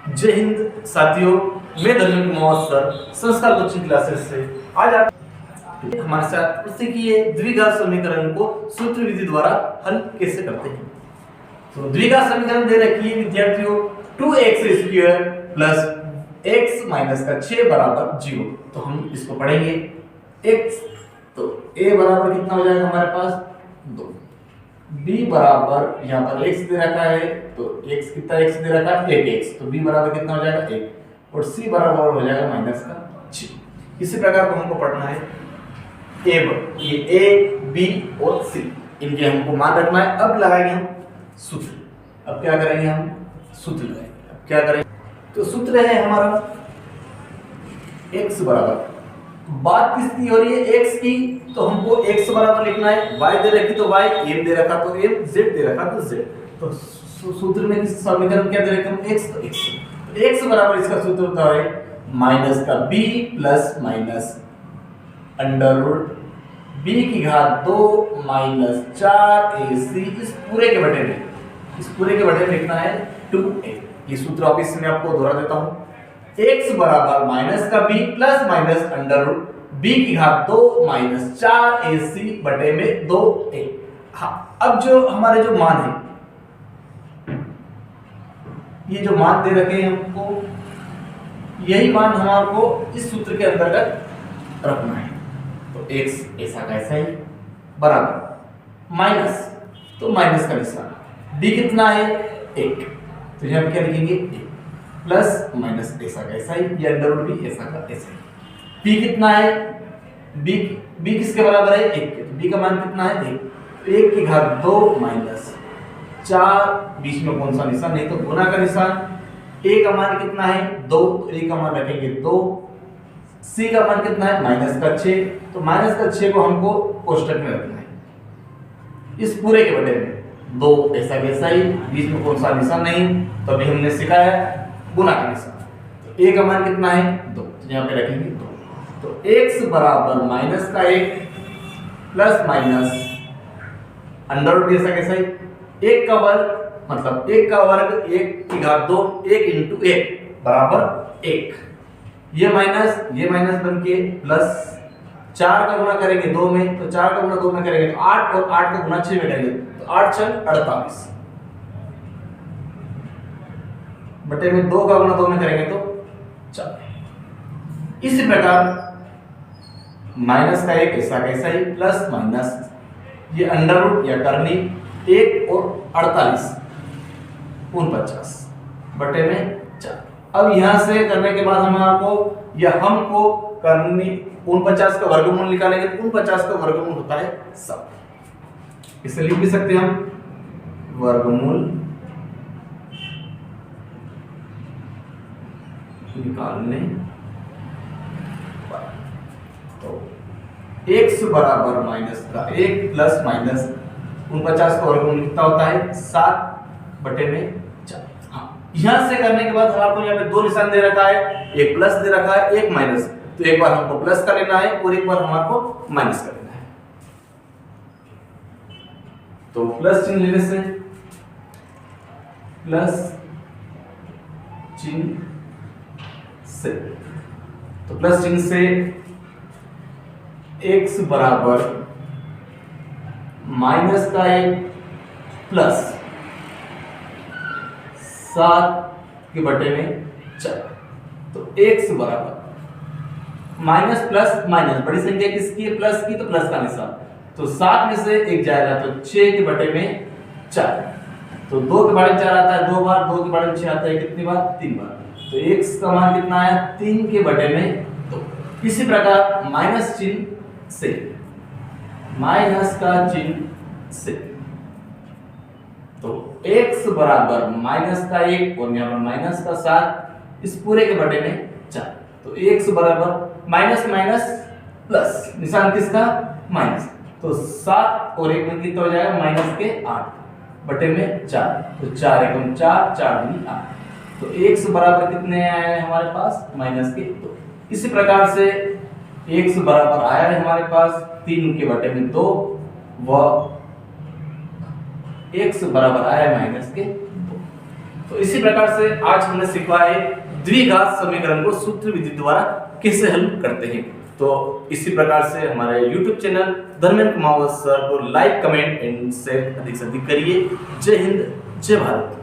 जय हिंद साथियों, मैं धर्मेंद्र कुमार सर संस्कार कोचिंग क्लासेस से आज आप हमारे साथ सीखिए द्विघात समीकरण को सूत्र विधि द्वारा हल कैसे करते हैं। तो द्विघात समीकरण दे रखी है विद्यार्थियों 2x² प्लस x माइनस का 6 बराबर 0। तो हम इसको पढ़ेंगे x, तो a बराबर कितना हो जाएगा हमारे पास 2, b बराबर यहाँ पर x दे रखा है तो x कितना x दे रखा है 1x, तो b बराबर कितना हो जाएगा 1 और c बराबर हो जाएगा माइनस का 6। इसी प्रकार को हमको पढ़ना है ये a b और c, इनके हमको मान रखना है। अब लगाएंगे हम सूत्र। अब क्या करेंगे हम सूत्र लगाएंगे। अब क्या करेंगे तो सूत्र है हमारा x बराबर, बात किसकी हो रही है x की, तो हमको x बराबर लिखना है, y दे रखी तो y, m दे रखा तो m, z दे रखा तो z। तो सूत्र में किस समीकरण क्या दे रखे हम x, तो x बराबर इसका सूत्र होता है माइनस का b plus minus under root b की घात 2 माइनस 4ac, इस पूरे के बटे में लिखना है 2a। ये सूत्र वापस मैं आपको दोहरा देता हूं, x बराबर माइनस का b plus minus under root b की घात 2 माइनस 4ac बटे में 2a। हाँ, अब जो हमारे जो मान है, ये जो मान दे रखे हैं हमको, यही मान हमारे को इस सूत्र के अंतर्गत रखना है। तो x ऐसा का ऐसा ही बराबर माइनस, तो माइनस का निशान, b कितना है 1, तो यहाँ पे क्या लिखेंगे 1 प्लस माइनस ऐसा का ऐसा ही, ये अंडर रूट भी ऐसा का ऐसा ही। b कितना है b किसके बराबर है 1 के, तो b का मान कितना है 1, तो 1 की घात 2 माइनस 4, बीच में कौन सा निशान, नहीं तो गुना का निशान। a का मान कितना है 2, तो a का मान रखेंगे 2, c का मान कितना है माइनस का 6, तो माइनस का 6 को हमको कोष्टक में रखना है। इस पूरे के बटे में 2 ऐसा वैसा ही, बीच में कौन सा निशान नहीं, तो अभी हमने सिखाया गुना का निशान। तो a का मान कितना है 2, तो यहाँ पे रखेंगे 2। तो x बराबर माइनस का 1 प्लस माइनस अंडर रूट ऐसा कैसा ही, 1 का वर्ग मतलब 1 का वर्ग 1 की घात 2, 1 इंटू 1 बराबर 1। ये माइनस बन के प्लस 4 का गुना करेंगे 2 में, तो 4 का गुना 2 में करेंगे तो 8, और 8 का गुना 6 में करेंगे तो 8 6 48 बटे में 2 का गुना 2 में करेंगे तो 4। इसी प्रकार माइनस का 1 ऐसा कैसा ही प्लस माइनस ये अंडर रूट या करनी 1 और 48 49 बटे में 4। अब यहां से करने के बाद हमको करनी 49 का वर्गमूल निकालेंगे, तो 49 का वर्गमूल होता है 7। इसे लिख भी सकते हैं हम वर्गमूल निकालने तो x बराबर माइनस का 1 प्लस माइनस 49 का वर्गमूल कितना होता है 7 बटे में 4। हाँ, यहां से करने के बाद हमारे यहाँ पे 2 निशान दे रखा है, एक प्लस दे रखा है एक माइनस, तो एक बार हमको प्लस कर लेना है और एक बार हमारे को माइनस कर लेना है। तो प्लस चिन्ह लेने से तो प्लस चिन्ह से x बराबर माइनस का 1 प्लस 7 के बटे में 4। तो x बराबर माइनस प्लस माइनस, बड़ी संख्या किसकी है प्लस की, तो प्लस का निशान, तो 7 में से 1 जाएगा तो 6 के बटे में 4। तो 2 के बटे में 4 आता है 2 बार, 2 के बटे में 6 आता है कितनी बार 3 बार, तो x का मान कितना है 3 के बटे में 2। इसी प्रकार माइनस का चिन्ह से तो x बराबर माइनस का 1 और यहाँ पर माइनस का 7, इस पूरे के बटे में 4। तो x बराबर माइनस माइनस प्लस, निशान किसका माइनस, तो 7 और 1 में कितना हो जाएगा माइनस के 8 बटे में 4, तो 4 एकम 4, 4 दूनी 8। तो x बराबर कितने आए हैं हमारे पास माइनस के 2। इसी प्रकार से x बराबर आया है हमारे पास 3 के बटे में 2 व x बराबर आया माइनस के 2। तो इसी प्रकार से आज हमने सीखा है द्विघात समीकरण को सूत्र विधि द्वारा कैसे हल करते हैं। तो इसी प्रकार से हमारे YouTube channel Dharmendra Kumawat sir को लाइक, कमेंट एंड शेयर अधिक से अधिक करिए। जय हिंद, जय भारत।